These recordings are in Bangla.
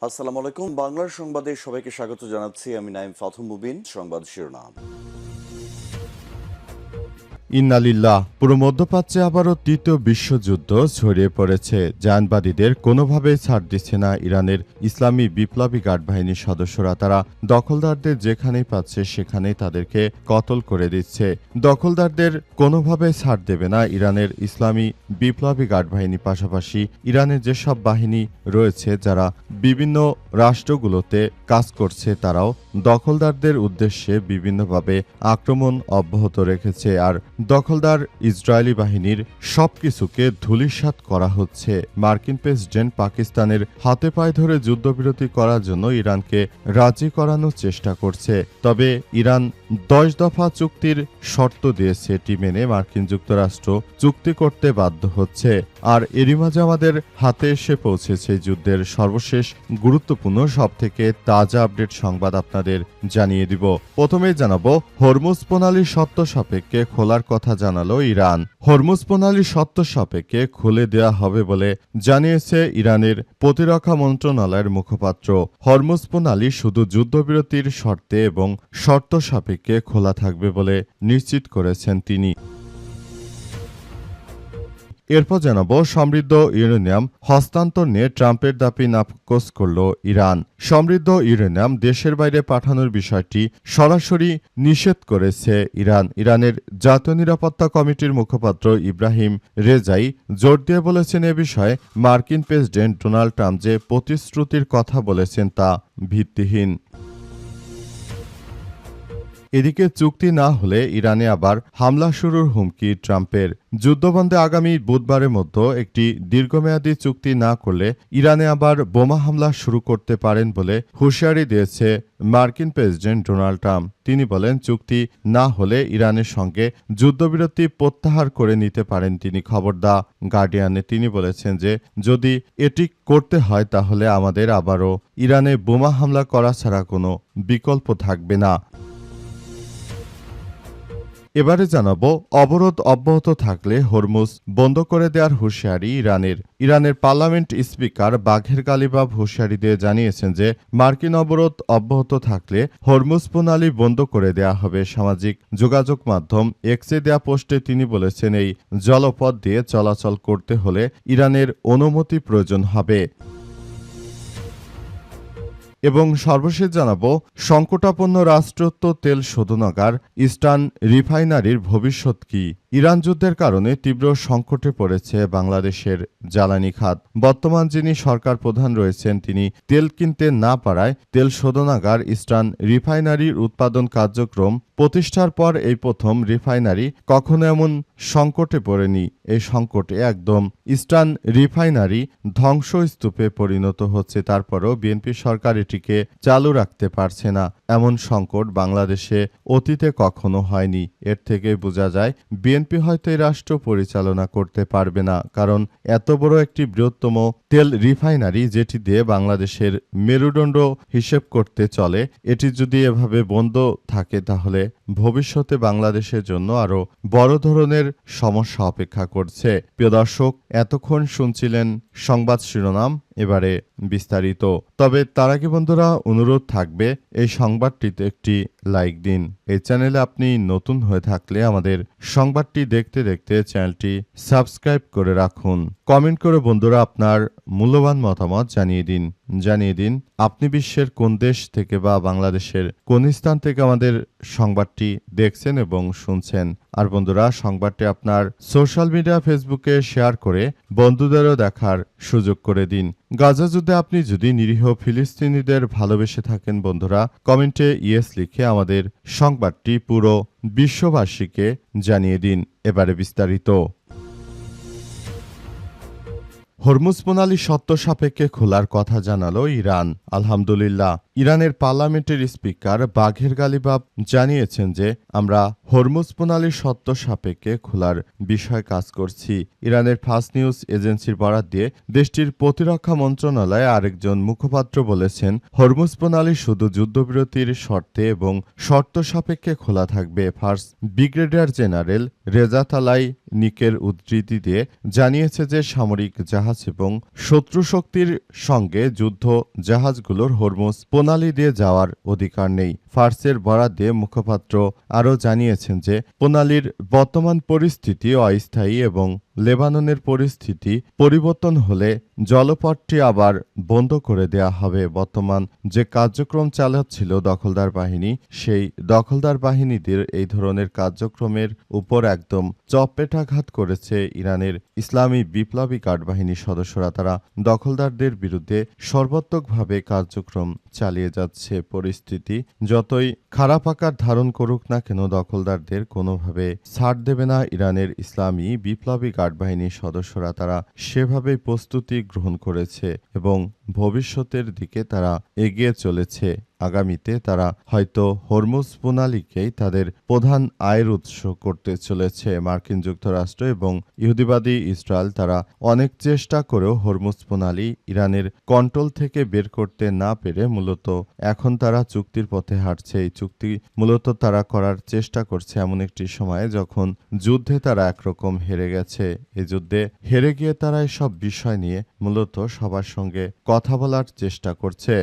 আসসালামু আলাইকুম। বাংলার সংবাদে সবাইকে স্বাগত জানাচ্ছি। আমি নাইম ফাথুম মুবিন। সংবাদ শিরোনাম। ইন্নালিল্লাহ। পুরো মধ্যপ্রাচ্যে আবারও তৃতীয় বিশ্বযুদ্ধ ছড়িয়ে পড়েছে। জায়নবাদীদের কোনোভাবেই ছাড় দিচ্ছে না ইরানের ইসলামী বিপ্লবী গার্ড বাহিনীর সদস্যরা। তারা দখলদারদের যেখানেই পাচ্ছে সেখানেই তাদেরকে কতল করে দিচ্ছে। দখলদারদের কোনোভাবে ছাড় দেবে না ইরানের ইসলামী বিপ্লবী গার্ড বাহিনী। পাশাপাশি ইরানের যেসব বাহিনী রয়েছে যারা বিভিন্ন রাষ্ট্রগুলোতে কাজ করছে তারাও দখলদারদের উদ্দেশ্যে বিভিন্নভাবে আক্রমণ অব্যাহত রেখেছে। আর দখলদার ইসরায়েলি বাহিনীর সবকিছুকে ধূলিসাৎ করা হচ্ছে। মার্কিন প্রেসিডেন্ট পাকিস্তানের হাতে পায়ে ধরে যুদ্ধবিরতি করার জন্য ইরানকে রাজি করানোর চেষ্টা করছে। তবে ইরান 10 দফা চুক্তির শর্ত দিয়েছে, এটি মেনে মার্কিন যুক্তরাষ্ট্র চুক্তি করতে বাধ্য হচ্ছে। আর এরই মাঝে আমাদের হাতে এসে পৌঁছেছে যুদ্ধের সর্বশেষ গুরুত্বপূর্ণ সবথেকে তাজা আপডেট সংবাদ আপনাদের জানিয়ে দিব। প্রথমেই জানাবো হরমুজ প্রণালী শর্ত সাপেক্ষে খোলার কথা জানালো ইরান। হরমুজ প্রণালী শর্ত সাপেক্ষে খুলে দেওয়া হবে বলে জানিয়েছে ইরানের প্রতিরক্ষা মন্ত্রণালয়ের মুখপাত্র। হরমুজ প্রণালী শুধু যুদ্ধবিরতির শর্তে এবং শর্ত সাপেক্ষে খোলা থাকবে বলে নিশ্চিত করেছেন তিনি। এরপর জানাবো সমৃদ্ধ ইউরেনিয়াম হস্তান্তর নিয়ে ট্রাম্পের দাবি নাকচ করল ইরান। সমৃদ্ধ ইউরেনিয়াম দেশের বাইরে পাঠানোর বিষয়টি সরাসরি নিষেধ করেছে ইরান। ইরানের জাতীয় নিরাপত্তা কমিটির মুখপাত্র ইব্রাহিম রেজাই জোর দিয়ে বলেছেন, এ বিষয়ে মার্কিন প্রেসিডেন্ট ডোনাল্ড ট্রাম্প যে প্রতিশ্রুতির কথা বলেছেন তা ভিত্তিহীন। এদিকে চুক্তি না হলে ইরানে আবার হামলা শুরুর হুমকি ট্রাম্পের। যুদ্ধবন্ধে আগামী বুধবারের মধ্যে একটি দীর্ঘমেয়াদী চুক্তি না করলে ইরানে আবার বোমা হামলা শুরু করতে পারেন বলে হুঁশিয়ারি দিয়েছে মার্কিন প্রেসিডেন্ট ডোনাল্ড ট্রাম্প। তিনি বলেন, চুক্তি না হলে ইরানের সঙ্গে যুদ্ধবিরতি প্রত্যাহার করে নিতে পারেন তিনি। খবর দ্য গার্ডিয়ানে তিনি বলেছেন যে যদি এটি করতে হয় তাহলে আমাদের আবারও ইরানে বোমা হামলা করা ছাড়া কোনো বিকল্প থাকবে না। এবারে জানাবো অবরোধ অব্যাহত থাকলে হরমুজ বন্ধ করে দেওয়ার হুঁশিয়ারি ইরানের। ইরানের পার্লামেন্ট স্পিকার বাঘের গালিবাফ হুঁশিয়ারি দিয়ে জানিয়েছেন যে মার্কিন অবরোধ অব্যাহত থাকলে হরমুজ প্রণালী বন্ধ করে দেওয়া হবে। সামাজিক যোগাযোগ মাধ্যম এক্সে দেয়া পোস্টে তিনি বলেছেন, এই জলপথ দিয়ে চলাচল করতে হলে ইরানের অনুমতি প্রয়োজন হবে। এবং সর্বশেষ জানাবো সংকটাপন্ন রাষ্ট্রত্ব তেল শোধনাগার ইস্টার্ন রিফাইনারির ভবিষ্যৎ কি। ইরান যুদ্ধের কারণে তীব্র সংকটে পড়েছে বাংলাদেশের জ্বালানি খাত। বর্তমান যিনি সরকার প্রধান রয়েছেন তিনি তেল কিনতে না পারায় তেল শোধনাগার ইস্টার্ন রিফাইনারির উৎপাদন কার্যক্রম প্রতিষ্ঠার পর এই প্রথম রিফাইনারি কখনো এমন সংকটে পড়েনি। এই সংকটে একদম ইস্টার্ন রিফাইনারি ধ্বংসস্তূপে পরিণত হচ্ছে। তারপরও বিএনপি সরকার এটিকে চালু রাখতে পারছে না। এমন সংকট বাংলাদেশে অতীতে কখনো হয়নি। এর থেকে বোঝা যায় বিএনপি হয়তো এই রাষ্ট্র পরিচালনা করতে পারবে না, কারণ এত বড় একটি বৃহত্তম তেল রিফাইনারি যেটি দিয়ে বাংলাদেশের মেরুদণ্ড হিসেব করতে চলে, এটি যদি এভাবে বন্ধ থাকে তাহলে ভবিষ্যতে বাংলাদেশের জন্য আরও বড় ধরনের সমস্যা অপেক্ষা করছে। প্রিয় দর্শক, এতক্ষণ শুনছিলেন সংবাদ শিরোনাম, এবারে বিস্তারিত। তবে তার আগে বন্ধুরা অনুরোধ থাকবে এই সংবাদটিতে একটি লাইক দিন। এই চ্যানেলে আপনি নতুন হয়ে থাকলে আমাদের সংবাদটি দেখতে দেখতে চ্যানেলটি সাবস্ক্রাইব করে রাখুন। কমেন্ট করে বন্ধুরা আপনার মূল্যবান মতামত জানিয়ে দিন আপনি বিশ্বের কোন দেশ থেকে বা বাংলাদেশের কোন স্থান থেকে আমাদের সংবাদটি দেখছেন এবং শুনছেন। আর বন্ধুরা সংবাদটি আপনার সোশ্যাল মিডিয়া ফেসবুকে শেয়ার করে বন্ধুদেরও দেখার সুযোগ করে দিন। গাজা যুদ্ধে আপনি যদি নিরীহ ফিলিস্তিনিদের ভালোবেসে থাকেন বন্ধুরা কমেন্টে ইয়েস লিখে আমাদের সংবাদটি পুরো বিশ্ববাসীকে জানিয়ে দিন। এবারে বিস্তারিত। হরমুজ প্রণালী শর্ত সাপেক্ষে খোলার কথা জানালো ইরান। আলহামদুলিল্লাহ, ইরানের পার্লামেন্টের স্পিকার বাঘের গালিবাফ জানিয়েছেন যে আমরা হরমুজ প্রণালী শর্ত সাপেক্ষে খোলার বিষয়ে কাজ করছি। ইরানের ফাস্ট নিউজ এজেন্সির বরাত দিয়ে দেশটির প্রতিরক্ষা মন্ত্রণালয়ে আরেকজন মুখপাত্র বলেছেন, হরমুজ প্রণালী শুধু যুদ্ধবিরতির শর্তে এবং শর্ত সাপেক্ষে খোলা থাকবে। ফার্স্ট ব্রিগেডিয়ার জেনারেল রেজাত আলাই নিকের উদ্ধৃতি দিয়ে জানিয়েছে যে সামরিক জাহাজ জাহাজ এবং শত্রু শক্তির সঙ্গে যুদ্ধ জাহাজগুলোর হরমুজ প্রণালী দিয়ে যাওয়ার অধিকার নেই। ফার্সের বরাত দিয়ে মুখপাত্র আরও জানিয়েছেন যে প্রণালীর বর্তমান পরিস্থিতি অস্থায়ী এবং লেবাননের পরিস্থিতি পরিবর্তন হলে জলপথটি আবার বন্ধ করে দেয়া হবে। বর্তমান যে কার্যক্রম চালাচ্ছিল দখলদার বাহিনী, সেই দখলদার বাহিনীদের এই ধরনের কার্যক্রমের উপর একদম চপেটাঘাত করেছে ইরানের ইসলামী বিপ্লবী গার্ড বাহিনীর সদস্যরা। তারা দখলদারদের বিরুদ্ধে সর্বাত্মকভাবে কার্যক্রম চালিয়ে যাচ্ছে। পরিস্থিতি যতই খারাপ আকার ধারণ করুক না কেন, দখলদারদের কোনোভাবে ছাড় দেবে না ইরানের ইসলামী বিপ্লবী গার্ড বাহিনীর সদস্যরা। তারা সেভাবেই প্রস্তুতি গ্রহণ করেছে এবং ভবিষ্যতের দিকে তারা এগিয়ে চলেছে। আগামীতে তারা হয়তো হরমুজ প্রণালীকেই তাদের প্রধান আয়ের উৎস করতে চলেছে। মার্কিন যুক্তরাষ্ট্র এবং ইহুদিবাদী ইসরায়েল তারা অনেক চেষ্টা করেও হরমুজ প্রণালী ইরানের কন্ট্রোল থেকে বের করতে না পেরে মূলত এখন তারা চুক্তির পথে হাঁটছে। এই চুক্তি মূলত তারা করার চেষ্টা করছে এমন একটি সময়ে যখন যুদ্ধে তারা একরকম হেরে গেছে। এই যুদ্ধে হেরে গিয়ে তারা এসব বিষয় নিয়ে মূলত সবার সঙ্গে কথা বলার চেষ্টা করছে।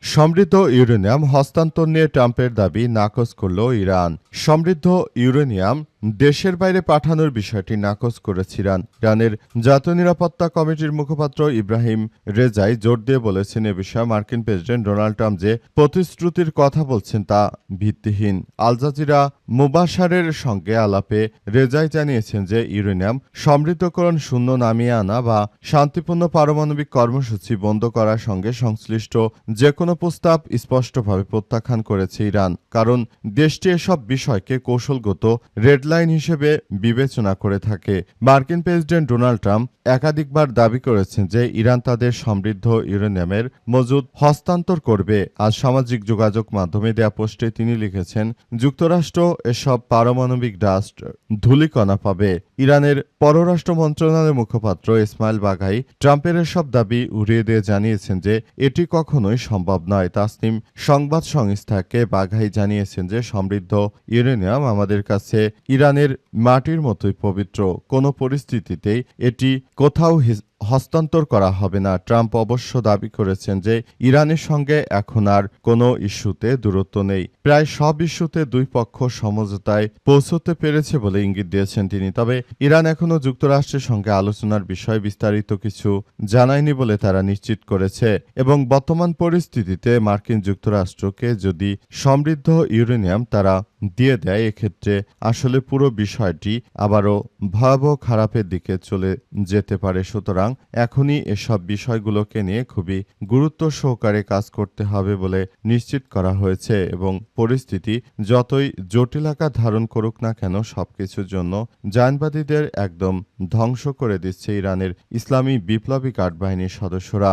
সমৃদ্ধ ইউরেনিয়াম হস্তান্তর নিয়ে ট্রাম্পের দাবি নাকচ করল ইরান। সমৃদ্ধ ইউরেনিয়াম দেশের বাইরে পাঠানোর বিষয়টি নাকচ করেছে ইরান। ইরানের জাতীয় নিরাপত্তা কমিটির মুখপাত্র ইব্রাহিম রেজাই জোর দিয়ে বলেছেন, এ বিষয়ে মার্কিন প্রেসিডেন্ট ডোনাল্ড ট্রাম্প যে প্রতিশ্রুতির কথা বলছেন তা ভিত্তিহীন। আল জাজিরা মুবাশারের সঙ্গে আলাপে রেজাই জানিয়েছেন যে ইউরেনিয়াম সমৃদ্ধকরণ শূন্য নামিয়ে আনা বা শান্তিপূর্ণ পারমাণবিক কর্মসূচি বন্ধ করার সঙ্গে সংশ্লিষ্ট যে কোনো প্রস্তাব স্পষ্টভাবে প্রত্যাখ্যান করেছে ইরান, কারণ দেশটি এসব বিষয়কে কৌশলগত রেড লাইন হিসেবে বিবেচনা করে থাকে। মার্কিন প্রেসিডেন্ট ডোনাল্ড ট্রাম্প একাধিকবার দাবি করেছেন যে ইরান তাদের সমৃদ্ধ ইউরেনিয়ামের মজুদ হস্তান্তর করবে। আজ সামাজিক যোগাযোগ মাধ্যমে দেয়া পোস্টে তিনি লিখেছেন, যুক্তরাষ্ট্র এসব পারমাণবিক ডাস্ট ধূলিকণা পাবে। ইরানের পররাষ্ট্র মন্ত্রণালয়ের মুখপাত্র ইসমাইল বাঘাই ট্রাম্পের এসব দাবি উড়িয়ে দিয়ে জানিয়েছেন যে এটি কখনোই সম্ভব নয়। তাসনিম সংবাদ সংস্থাকে বাঘাই জানিয়েছেন যে সমৃদ্ধ ইউরেনিয়াম আমাদের কাছে ইরানের মাটির মতোই পবিত্র। কোনো পরিস্থিতিতেই এটি কোথাও হস্তান্তর করা হবে না। ট্রাম্প অবশ্য দাবি করেছেন যে ইরানের সঙ্গে এখন আর কোনো ইস্যুতে দূরত্ব নেই। প্রায় সব ইস্যুতে দুই পক্ষ সমঝোতায় পৌঁছতে পেরেছে বলে ইঙ্গিত দিয়েছেন তিনি। তবে ইরান এখনও যুক্তরাষ্ট্রের সঙ্গে আলোচনার বিষয়ে বিস্তারিত কিছু জানায়নি বলে তারা নিশ্চিত করেছে এবং বর্তমান পরিস্থিতিতে মার্কিন যুক্তরাষ্ট্রকে যদি সমৃদ্ধ ইউরেনিয়াম তারা দিয়ে দেয়, এক্ষেত্রে আসলে পুরো বিষয়টি আবারও ভয়াবহ খারাপের দিকে চলে যেতে পারে। সুতরাং এখনই এসব বিষয়গুলোকে নিয়ে খুবই গুরুত্ব সহকারে কাজ করতে হবে বলে নিশ্চিত করা হয়েছে এবং পরিস্থিতি যতই জটিল আকার ধারণ করুক না কেন, সবকিছুর জন্য জায়নবাদীদের একদম ধ্বংস করে দিচ্ছে ইরানের ইসলামী বিপ্লবী গার্ড বাহিনীর সদস্যরা।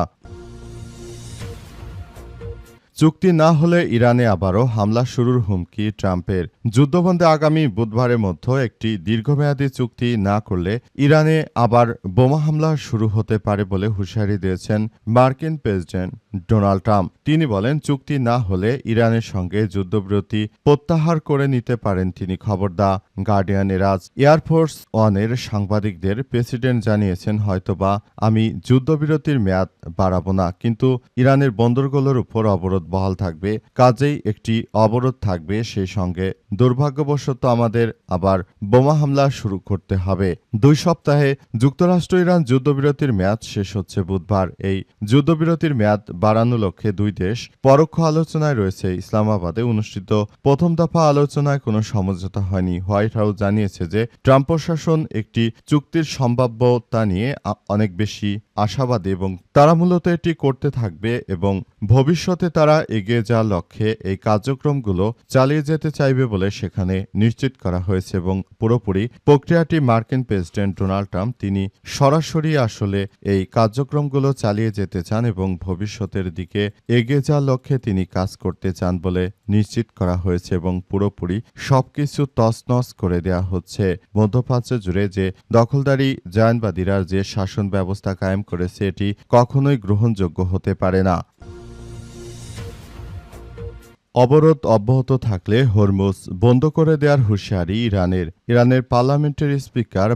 চুক্তি না হলে ইরানে আবারও হামলা শুরুর হুমকি ট্রাম্পের। যুদ্ধবন্ধে আগামী বুধবারের মধ্যে একটি দীর্ঘমেয়াদী চুক্তি না করলে ইরানে আবার বোমা হামলা শুরু হতে পারে বলে হুঁশিয়ারি দিয়েছেন মার্কিন প্রেসিডেন্ট ডোনাল্ড ট্রাম্প। তিনি বলেন, চুক্তি না হলে ইরানের সঙ্গে যুদ্ধবিরতি প্রত্যাহার করে নিতে পারেন তিনি। খবর দা গার্ডিয়ানের আজ এয়ারফোর্স ওয়ানের সাংবাদিকদের প্রেসিডেন্ট জানিয়েছেন, হয়তোবা আমি যুদ্ধবিরতির মেয়াদ বাড়াবো না, কিন্তু ইরানের বন্দরগুলোর উপর অবরোধ বহাল থাকবে। কাজেই একটি অবরোধ থাকবে, সেই সঙ্গে দুর্ভাগ্যবশত আমাদের আবার বোমা হামলা শুরু করতে হবে। 2 সপ্তাহে যুক্তরাষ্ট্র ইরান যুদ্ধবিরতির মেয়াদ শেষ হচ্ছে বুধবার। এই যুদ্ধবিরতির মেয়াদ বাড়ানোর লক্ষ্যে দুই দেশ পরোক্ষ আলোচনায় রয়েছে। ইসলামাবাদে অনুষ্ঠিত প্রথম দফা আলোচনায় কোনো সমঝোতা হয়নি। হোয়াইট হাউস জানিয়েছে যে ট্রাম্প প্রশাসন একটি চুক্তির সম্ভাব্যতা নিয়ে অনেক বেশি আশাবাদী এবং তারা মূলত এটি করতে থাকবে এবং ভবিষ্যতে তারা এগিয়ে যাওয়ার লক্ষ্যে এই কার্যক্রমগুলো চালিয়ে যেতে চাইবে বলে সেখানে নিশ্চিত করা হয়েছে এবং পুরোপুরি প্রক্রিয়াটি মার্কিন প্রেসিডেন্ট ডোনাল্ড ট্রাম্প তিনি সরাসরি আসলে এই কার্যক্রমগুলো চালিয়ে যেতে চান এবং ভবিষ্যতের দিকে এগিয়ে যাওয়ার লক্ষ্যে তিনি কাজ করতে চান বলে নিশ্চিত করা হয়েছে এবং পুরোপুরি সবকিছু তছনছ করে দেয়া হচ্ছে। মধ্যপ্রাচ্য জুড়ে যে দখলদারি জায়নবাদীরা যে শাসন ব্যবস্থা কায়েম করেছে, এটি কখনোই গ্রহণযোগ্য হতে পারে না। অবরোধ অব্যাহত থাকলে হরমুজ বন্ধ করে দেওয়ার হুঁশিয়ারি ইরানের। ইরানের পার্লামেন্টের স্পিকার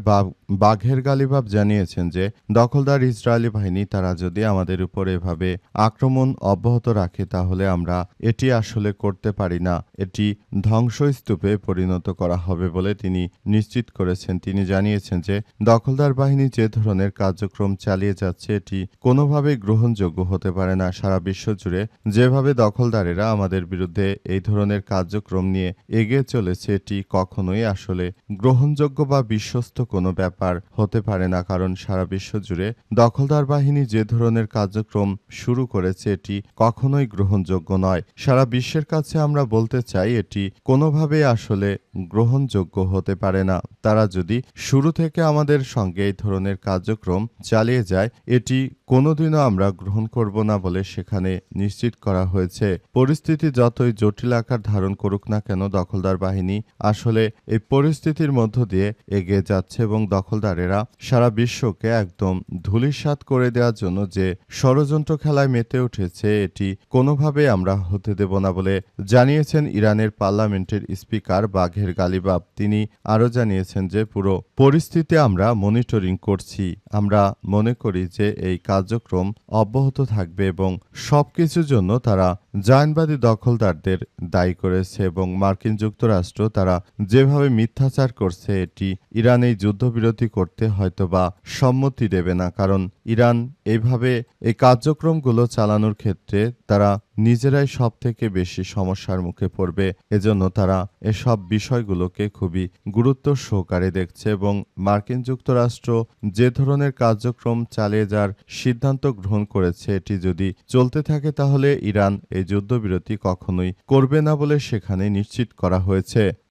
বাঘের গালিবাফ জানিয়েছেন যে দখলদার ইসরায়েলি বাহিনী তারা যদি আমাদের উপর এভাবে আক্রমণ অব্যাহত রাখে তাহলে আমরা এটি আসলে করতে পারি না, এটি ধ্বংসস্তূপে পরিণত করা হবে বলে তিনি নিশ্চিত করেছেন। তিনি জানিয়েছেন যে দখলদার বাহিনী যে ধরনের কার্যক্রম চালিয়ে যাচ্ছে এটি কোনোভাবেই গ্রহণযোগ্য হতে পারে না। সারা বিশ্ব জুড়ে যেভাবে দখলদারেরা আমাদের বিরুদ্ধে এই ধরনের কার্যক্রম নিয়ে এগিয়ে চলেছে এটি কখনোই আসলে গ্রহণযোগ্য বা বিশ্বস্ত কোনো ব্যাপার হতে পারে না, কারণ সারা বিশ্ব জুড়ে দখলদার বাহিনী যে ধরনের কার্যক্রম শুরু করেছে এটি কখনোই গ্রহণযোগ্য নয়। সারা বিশ্বের কাছে আমরা বলতে চাই এটি কোনোভাবেই আসলে গ্রহণযোগ্য হতে পারে না। তারা যদি শুরু থেকে আমাদের সঙ্গে এই ধরনের কার্যক্রম চালিয়ে যায় এটি কোনোদিনও আমরা গ্রহণ করব না বলে সেখানে নিশ্চিত করা হয়েছে। পরিস্থিতি যতই জটিল আকার ধারণ করুক না কেন দখলদার বাহিনী আসলে এই পরিস্থিতির মধ্য দিয়ে এগিয়ে যাচ্ছে এবং দখলদারেরা সারা বিশ্বকে একদম ধূলিসাৎ করে দেওয়ার জন্য যে ষড়যন্ত্র খেলায় মেতে উঠেছে এটি কোনোভাবেই আমরা হতে দেব না বলে জানিয়েছেন ইরানের পার্লামেন্টের স্পিকার বাঘের গালিবাফ। তিনি আরও জানিয়েছেন যে পুরো পরিস্থিতি আমরা মনিটরিং করছি, আমরা মনে করি যে এই কার্যক্রম অব্যাহত থাকবে এবং সবকিছুর জন্য তারা জায়নবাদী দখলদারদের দায়ী করেছে এবং মার্কিন যুক্তরাষ্ট্র তারা যেভাবে মিথ্যাচার করছে এটি ইরান এই যুদ্ধবিরতি করতে হয়তোবা সম্মতি দেবে না, কারণ ইরান এইভাবে এই কার্যক্রমগুলো চালানোর ক্ষেত্রে তারা নিজেরাই সব থেকে বেশি সমস্যার মুখে পড়বে। এজন্য তারা এসব বিষয়গুলোকে খুবই গুরুত্ব সহকারে দেখছে এবং মার্কিন যুক্তরাষ্ট্র যে ধরনের কার্যক্রম চালিয়ে যাওয়ার সিদ্ধান্ত গ্রহণ করেছে এটি যদি চলতে থাকে তাহলে ইরান এই যুদ্ধবিরতি কখনোই করবে না বলে সেখানে নিশ্চিত করা হয়েছে।